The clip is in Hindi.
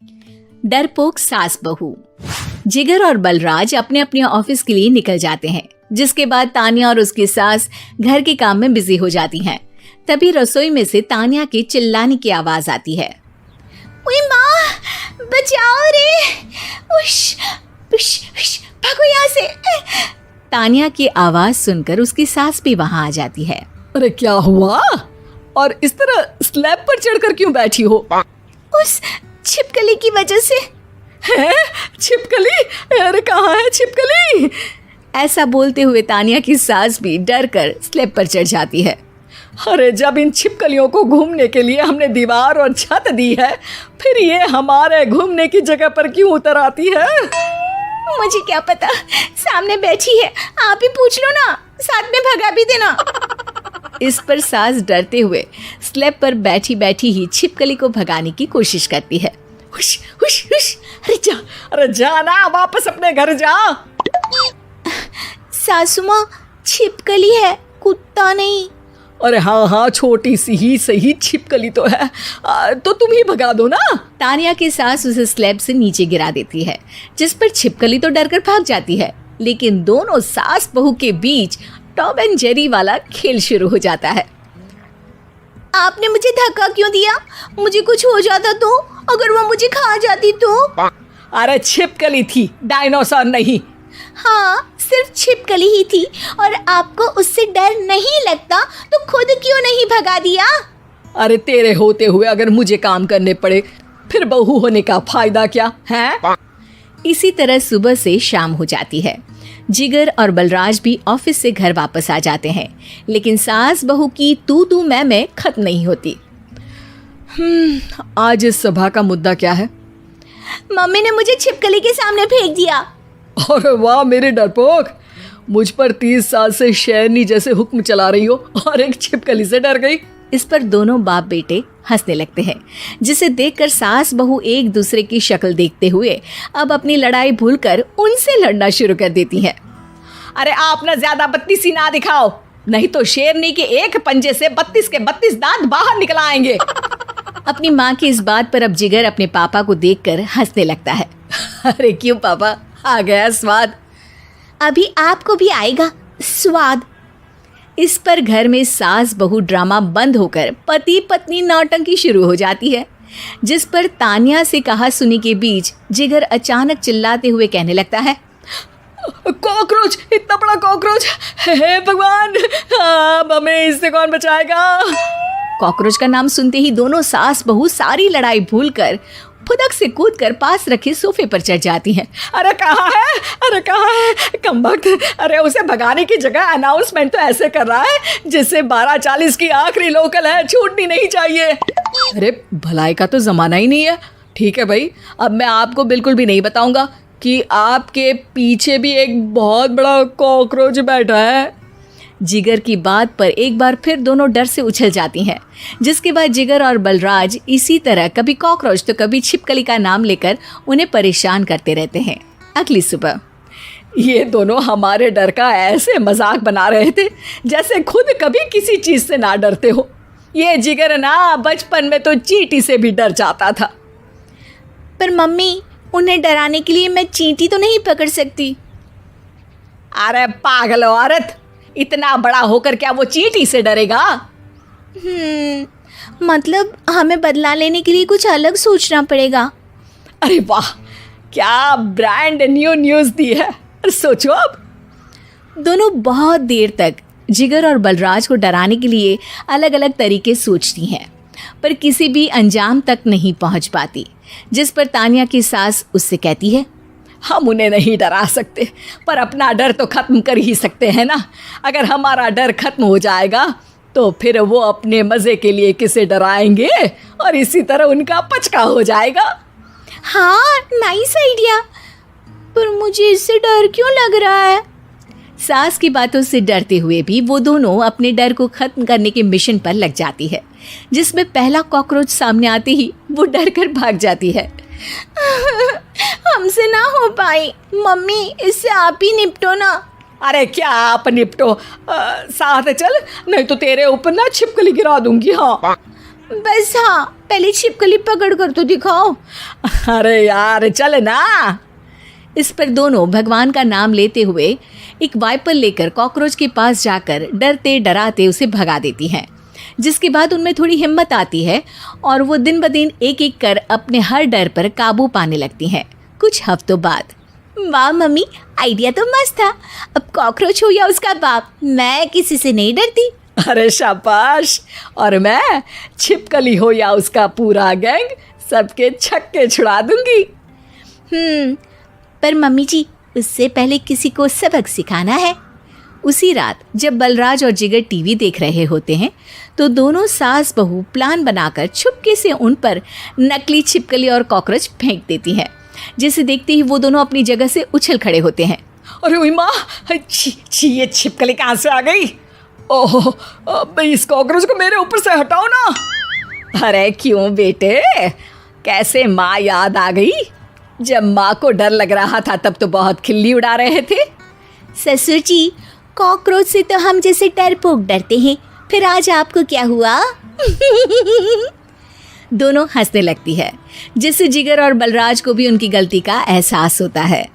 डरपोक सास बहू। जिगर और बलराज अपने अपने ऑफिस के लिए निकल जाते हैं, जिसके बाद तान्या और उसकी सास घर के काम में बिजी हो जाती हैं। तभी रसोई में से तान्या के चिल्लाने की आवाज आती है। ओए माँ, बचाओ रे, उश, उश, उश, भागो यहाँ से। तान्या की आवाज सुनकर उसकी सास भी वहां आ जाती है। अरे क्या हुआ? और इस तरह स्लैब पर चढ़कर क्यों बैठी हो? उस छिपकली की वजह से। है? छिपकली? अरे कहाँ है छिपकली? ऐसा बोलते हुए तान्या की सास भी डर कर स्लैब पर चढ़ जाती है। अरे जब इन छिपकलियों को घूमने के लिए हमने दीवार और छत दी है, फिर ये हमारे घूमने की जगह पर क्यों उतर आती है? मुझे क्या पता, सामने बैठी है, आप ही पूछ लो ना, साथ में भगा भी देना। इस पर सास डरते हुए स्लैब पर बैठी बैठी ही छिपकली को भगाने की कोशिश करती है। हुश, हुश, हुश, अरे जा ना, वापस अपने घर जा। सासू माँ, छिपकली है, कुत्ता नहीं। अरे हाँ, छोटी सी ही सही छिपकली तो है, तो तुम ही भगा दो ना। तान्या की सास उसे स्लैब से नीचे गिरा देती है, जिस पर छिपकली तो डरकर भाग जाती है। लेकिन दोनों सास बहू के बीच टॉम एंड जेरी वाला खेल शुरू हो जाता है। आपने मुझे धक्का क्यों दिया? मुझे कुछ हो जाता तो? अगर वो मुझे खा जाती तो? अरे छिपकली थी, डायनासोर नहीं। हाँ, सिर्फ छिपकली ही थी, और आपको उससे डर नहीं लगता तो खुद क्यों नहीं भगा दिया? अरे तेरे होते हुए अगर मुझे काम करने पड़े, फिर बहू होने का फायदा क्या है? इसी तरह सुबह से शाम हो जाती है। जिगर और बलराज भी ऑफिस से घर वापस आ जाते हैं, लेकिन सास बहू की तू मैं खत्म नहीं होती। आज इस सभा का मुद्दा क्या है? मम्मी ने मुझे छिपकली के सामने फेंक दिया। अरे वाह मेरे डरपोक, मुझ पर 30 साल से शेरनी जैसे हुक्म चला रही हो और एक छिपकली से डर गई। इस पर दोनों बाप बेटे हंसने लगते हैं, जिसे देखकर सास बहू एक दूसरे की शक्ल देखते हुए अब अपनी लड़ाई भूलकर उनसे लड़ना शुरू कर देती हैं। अरे आप ना ज्यादा बत्तीसी ना दिखाओ, नहीं तो शेरनी के एक पंजे से 32 के 32 दांत बाहर निकल आएंगे। अपनी माँ की इस बात पर अब जिगर अपने पापा को देखकर हंसने लगता है। अरे क्यों पापा, आ गया स्वाद। अभी आपको भी आएगा स्वाद। इस पर घर में सास बहू ड्रामा बंद होकर पति पत्नी नौटंकी शुरू हो जाती है, जिस पर तान्या से कहा सुनी के बीच जिगर अचानक चिल्लाते हुए कहने लगता है। कॉकरोच, इतना बड़ा कॉकरोच, हे भगवान, अब हमें इससे कौन बचाएगा? कॉकरोच का नाम सुनते ही दोनों सास बहू सारी लड़ाई भूलकर फुदक से कूदकर पास रखे सोफे पर चढ़ जाती हैं। अरे कहाँ है, अरे कहाँ है कमबख्त? अरे उसे भगाने की जगह अनाउंसमेंट तो ऐसे कर रहा है जिससे 12:40 की आखिरी लोकल है, छूटनी नहीं चाहिए। अरे भलाई का तो जमाना ही नहीं है। ठीक है भाई, अब मैं आपको बिल्कुल भी नहीं बताऊंगा कि आपके पीछे भी एक बहुत बड़ा कॉकरोच बैठा है। जिगर की बात पर एक बार फिर दोनों डर से उछल जाती हैं, जिसके बाद जिगर और बलराज इसी तरह कभी कॉकरोच तो कभी छिपकली का नाम लेकर उन्हें परेशान करते रहते हैं। अगली सुबह ये दोनों हमारे डर का ऐसे मजाक बना रहे थे जैसे खुद कभी किसी चीज से ना डरते हो। ये जिगर ना बचपन में तो चींटी से भी डर जाता था। पर मम्मी, उन्हें डराने के लिए मैं चींटी तो नहीं पकड़ सकती। अरे पागल औरत, इतना बड़ा होकर क्या वो चींटी से डरेगा? मतलब हमें बदला लेने के लिए कुछ अलग सोचना पड़ेगा। अरे वाह, क्या ब्रांड न्यू न्यूज़ दी है। सोचो अब। दोनों बहुत देर तक जिगर और बलराज को डराने के लिए अलग अलग तरीके सोचती हैं, पर किसी भी अंजाम तक नहीं पहुंच पाती, जिस पर तान्या की सास उससे कहती है। हम उन्हें नहीं डरा सकते, पर अपना डर तो खत्म कर ही सकते हैं ना। अगर हमारा डर खत्म हो जाएगा तो फिर वो अपने मज़े के लिए किसे डराएंगे और इसी तरह उनका पचका हो जाएगा। हाँ, नाइस आइडिया, पर मुझे इससे डर क्यों लग रहा है? सास की बातों से डरते हुए भी वो दोनों अपने डर को खत्म करने के मिशन पर लग जाती है, जिसमें पहला कॉकरोच सामने आते ही वो डर कर भाग जाती है। हमसे ना हो पाई मम्मी, इससे आप ही निपटो ना। अरे क्या आप निपटो, साथ चल, नहीं तो तेरे ऊपर ना छिपकली गिरा दूंगी। हाँ बस हाँ, पहले छिपकली पकड़ कर तो दिखाओ। अरे यार चल ना। इस पर दोनों भगवान का नाम लेते हुए एक वाइपर लेकर कॉकरोच के पास जाकर डरते डराते उसे भगा देती हैं, जिसके बाद उनमें थोड़ी हिम्मत आती है और वो दिन ब दिन एक एक कर अपने हर डर पर काबू पाने लगती हैं। कुछ हफ्तों बाद, वाह मम्मी, आइडिया तो मस्त था। अब कॉकरोच हो या उसका बाप, मैं किसी से नहीं डरती। अरे शाबाश। और मैं छिपकली हो या उसका पूरा गैंग, सबके छक्के छुड़ा दूंगी। पर मम्मी जी, उससे पहले किसी को सबक सिखाना है। उसी रात जब बलराज और जिगर टीवी देख रहे होते हैं तो दोनों सास बहू प्लान बनाकर छुपके से उन पर नकली छिपकली और कॉकरोच फेंक देती हैं, जिसे देखते ही वो दोनों अपनी जगह से उछल खड़े होते हैं। अरे ओए माँ, छी ये छिपकली कहाँ से आ गई? ओह, अब इस कॉकरोच को मेरे ऊपर से हटाओ ना। अरे क्यों बेटे, कैसे माँ याद आ गई? जब माँ को डर लग रहा था तब तो बहुत खिल्ली उड़ा रहे थे। ससुर जी, कॉकरोच से तो हम जैसे डरपोक डरते हैं, फिर आज आपको क्या हुआ? दोनों हंसने लगती है, जिससे जिगर और बलराज को भी उनकी गलती का एहसास होता है।